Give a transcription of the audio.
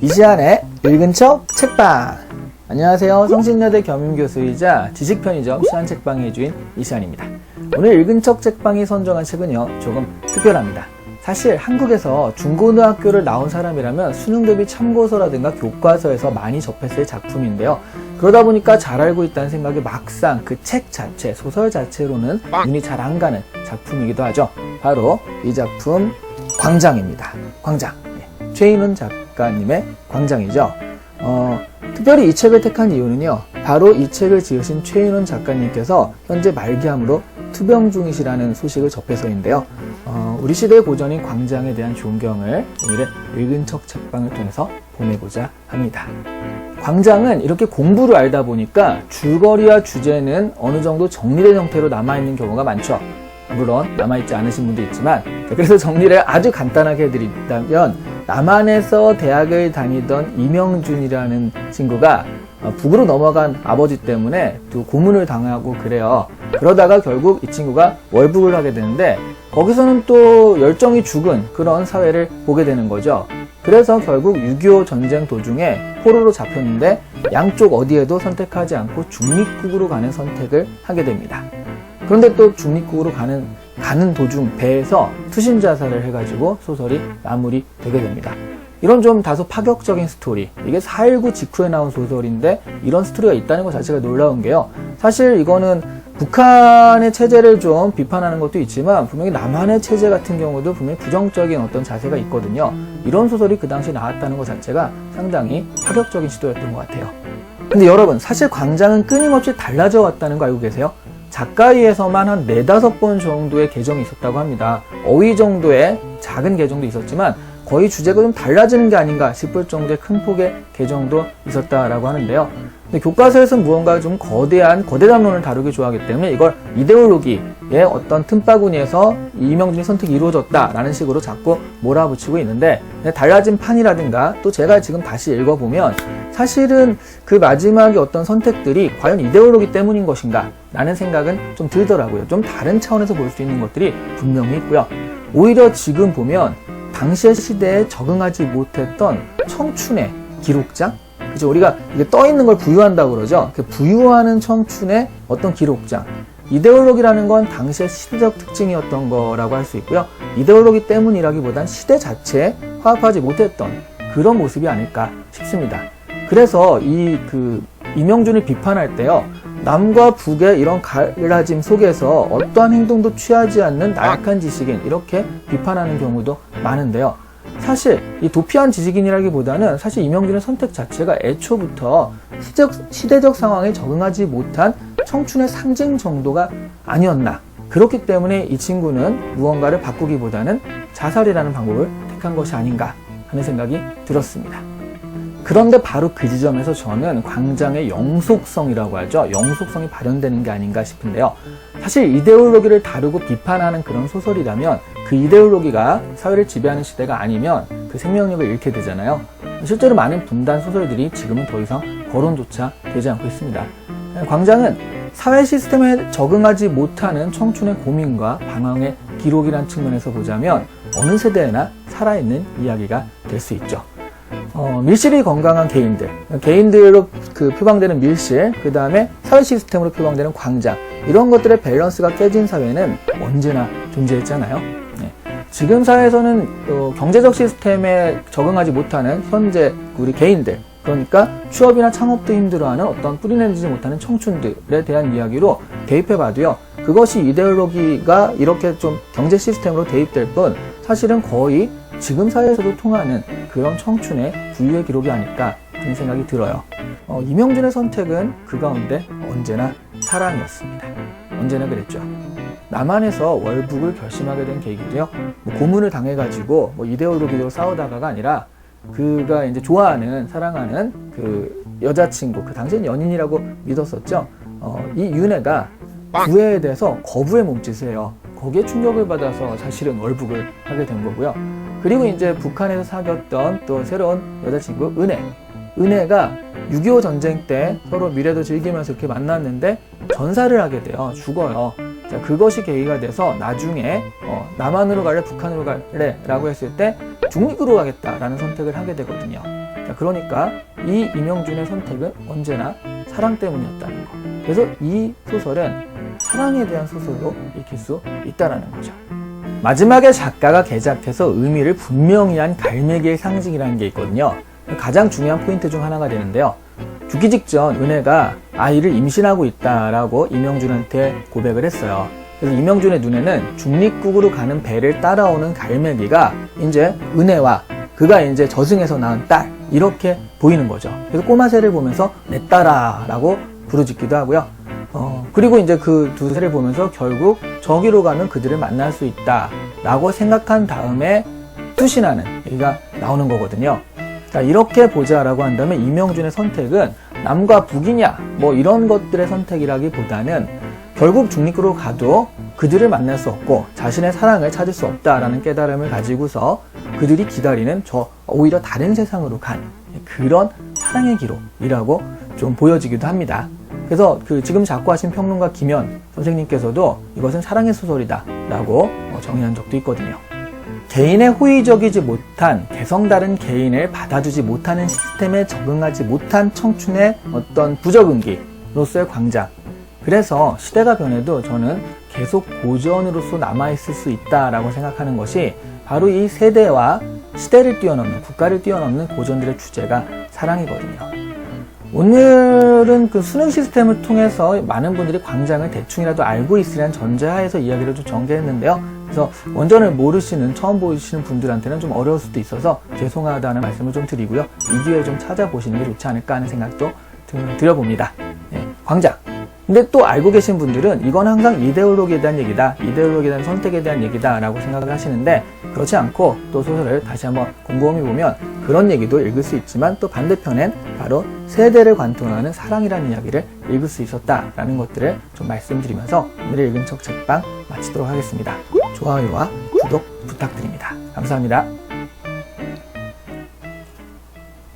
이시안의 읽은 척 책방. 안녕하세요. 성신여대 겸임교수이자 지식편의점 시안책방의 주인 이시안입니다. 오늘 읽은 척 책방이 선정한 책은요, 조금 특별합니다. 사실 한국에서 중고등학교를 나온 사람이라면 수능 대비 참고서라든가 교과서에서 많이 접했을 작품인데요. 그러다 보니까 잘 알고 있다는 생각이 막상 그 책 자체, 소설 자체로는 눈이 잘 안 가는 작품이기도 하죠. 바로 이 작품 광장입니다. 광장. 최인훈 작가님의 광장이죠. 특별히 이 책을 택한 이유는요, 바로 이 책을 지으신 최인훈 작가님께서 현재 말기암으로 투병 중이시라는 소식을 접해서인데요. 우리 시대의 고전인 광장에 대한 존경을 오늘의 읽은 척 책방을 통해서 보내고자 합니다. 광장은 이렇게 공부를 알다 보니까 줄거리와 주제는 어느 정도 정리된 형태로 남아있는 경우가 많죠. 물론 남아있지 않으신 분도 있지만, 그래서 정리를 아주 간단하게 해드린다면, 남한에서 대학을 다니던 이명준이라는 친구가 북으로 넘어간 아버지 때문에 또 고문을 당하고 그래요. 그러다가 결국 이 친구가 월북을 하게 되는데, 거기서는 또 열정이 죽은 그런 사회를 보게 되는 거죠. 그래서 결국 6.25 전쟁 도중에 포로로 잡혔는데 양쪽 어디에도 선택하지 않고 중립국으로 가는 선택을 하게 됩니다. 그런데 또 중립국으로 가는 도중 배에서 투신 자살을 해가지고 소설이 마무리되게 됩니다. 이런 좀 다소 파격적인 스토리, 이게 4.19 직후에 나온 소설인데 이런 스토리가 있다는 것 자체가 놀라운 게요, 사실 이거는 북한의 체제를 좀 비판하는 것도 있지만 분명히 남한의 체제 같은 경우도 분명히 부정적인 어떤 자세가 있거든요. 이런 소설이 그 당시 나왔다는 것 자체가 상당히 파격적인 시도였던 것 같아요. 근데 여러분, 사실 광장은 끊임없이 달라져 왔다는 거 알고 계세요? 작가위에서만 한 4-5번 정도의 개정이 있었다고 합니다. 어휘 정도의 작은 개정도 있었지만 거의 주제가 좀 달라지는 게 아닌가 싶을 정도의 큰 폭의 개정도 있었다라고 하는데요. 근데 교과서에서는 무언가 좀 거대 담론을 다루기 좋아하기 때문에 이걸 이데올로기의 어떤 틈바구니에서 이명준의 선택이 이루어졌다라는 식으로 자꾸 몰아붙이고 있는데, 달라진 판이라든가 또 제가 지금 다시 읽어보면 사실은 그 마지막에 어떤 선택들이 과연 이데올로기 때문인 것인가 라는 생각은 좀 들더라고요. 좀 다른 차원에서 볼 수 있는 것들이 분명히 있고요. 오히려 지금 보면 당시의 시대에 적응하지 못했던 청춘의 기록장? 그죠? 우리가 이게 떠 있는 걸 부유한다고 그러죠? 그 부유하는 청춘의 어떤 기록장. 이데올로기라는 건 당시의 시대적 특징이었던 거라고 할 수 있고요. 이데올로기 때문이라기보단 시대 자체에 화합하지 못했던 그런 모습이 아닐까 싶습니다. 그래서 이명준을 비판할 때요, 남과 북의 이런 갈라짐 속에서 어떠한 행동도 취하지 않는 나약한 지식인, 이렇게 비판하는 경우도 많은데요. 사실 이 도피한 지식인이라기보다는 사실 이명준의 선택 자체가 애초부터 시대적 상황에 적응하지 못한 청춘의 상징 정도가 아니었나. 그렇기 때문에 이 친구는 무언가를 바꾸기보다는 자살이라는 방법을 택한 것이 아닌가 하는 생각이 들었습니다. 그런데 바로 그 지점에서 저는 광장의 영속성이라고 하죠. 영속성이 발현되는 게 아닌가 싶은데요. 사실 이데올로기를 다루고 비판하는 그런 소설이라면 그 이데올로기가 사회를 지배하는 시대가 아니면 그 생명력을 잃게 되잖아요. 실제로 많은 분단 소설들이 지금은 더 이상 거론조차 되지 않고 있습니다. 광장은 사회 시스템에 적응하지 못하는 청춘의 고민과 방황의 기록이란 측면에서 보자면 어느 세대에나 살아있는 이야기가 될 수 있죠. 밀실이 건강한 개인들로 표방되는 밀실, 그 다음에 사회 시스템으로 표방되는 광장, 이런 것들의 밸런스가 깨진 사회는 언제나 존재했잖아요. 지금 사회에서는 경제적 시스템에 적응하지 못하는 현재 우리 개인들, 그러니까 취업이나 창업도 힘들어하는 어떤 뿌리내리지 못하는 청춘들에 대한 이야기로 대입해봐도요, 그것이 이데올로기가 이렇게 좀 경제 시스템으로 대입될 뿐 사실은 거의 지금 사회에서도 통하는 그런 청춘의 부유의 기록이 아닐까 하는 생각이 들어요. 이명준의 선택은 그 가운데 언제나 사랑이었습니다. 언제나 그랬죠. 남한에서 월북을 결심하게 된 계기도요, 고문을 당해가지고 이데올로기로 싸우다가가 아니라 그가 이제 좋아하는, 사랑하는 그 여자친구, 그 당시엔 연인이라고 믿었었죠. 이 윤혜가 구애에 대해서 거부의 몸짓을 해요. 거기에 충격을 받아서 사실은 월북을 하게 된 거고요. 그리고 이제 북한에서 사귀었던 또 새로운 여자친구 은혜가 6.25 전쟁 때 서로 미래도 즐기면서 이렇게 만났는데 전사를 하게 돼요. 죽어요. 자, 그것이 계기가 돼서 나중에 남한으로 갈래 북한으로 갈래 라고 했을 때 중립으로 가겠다라는 선택을 하게 되거든요. 그러니까 이 임영준의 선택은 언제나 사랑 때문이었다는 거. 그래서 이 소설은 사랑에 대한 소설로 읽힐 수 있다는 거죠. 마지막에 작가가 개작해서 의미를 분명히 한 갈매기의 상징이라는 게 있거든요. 가장 중요한 포인트 중 하나가 되는데요. 죽기 직전 은혜가 아이를 임신하고 있다라고 임영준한테 고백을 했어요. 그래서 임영준의 눈에는 중립국으로 가는 배를 따라오는 갈매기가 이제 은혜와 그가 이제 저승에서 낳은 딸 이렇게 보이는 거죠. 그래서 꼬마 새를 보면서 내 딸아라고 부르짖기도 하고요. 그리고 이제 그 두 새를 보면서 결국 저기로 가면 그들을 만날 수 있다라고 생각한 다음에 투신하는 얘기가 나오는 거거든요. 자, 이렇게 보자라고 한다면 임영준의 선택은 남과 북이냐 뭐 이런 것들의 선택이라기보다는 결국 중립국으로 가도 그들을 만날 수 없고 자신의 사랑을 찾을 수 없다라는 깨달음을 가지고서 그들이 기다리는 저 오히려 다른 세상으로 간 그런 사랑의 기록이라고 좀 보여지기도 합니다. 그래서 지금 작고하신 평론가 김현 선생님께서도 이것은 사랑의 소설이다 라고 정의한 적도 있거든요. 개인의 호의적이지 못한 개성 다른 개인을 받아주지 못하는 시스템에 적응하지 못한 청춘의 어떤 부적응기로서의 광장. 그래서 시대가 변해도 저는 계속 고전으로서 남아있을 수 있다라고 생각하는 것이 바로 이 세대와 시대를 뛰어넘는, 국가를 뛰어넘는 고전들의 주제가 사랑이거든요. 오늘은 그 수능 시스템을 통해서 많은 분들이 광장을 대충이라도 알고 있으려는 전제하에서 이야기를 좀 전개했는데요. 그래서 원전을 모르시는, 처음 보시는 분들한테는 좀 어려울 수도 있어서 죄송하다는 말씀을 좀 드리고요. 이 기회에 좀 찾아보시는 게 좋지 않을까 하는 생각도 드려봅니다. 네, 광장. 근데 또 알고 계신 분들은 이건 항상 이데올로기에 대한 얘기다, 이데올로기에 대한 선택에 대한 얘기다 라고 생각을 하시는데 그렇지 않고 또 소설을 다시 한번 곰곰이 보면 그런 얘기도 읽을 수 있지만 또 반대편엔 바로 세대를 관통하는 사랑이라는 이야기를 읽을 수 있었다라는 것들을 좀 말씀드리면서 오늘의 읽은 척 책방 마치도록 하겠습니다. 좋아요와 구독 부탁드립니다. 감사합니다.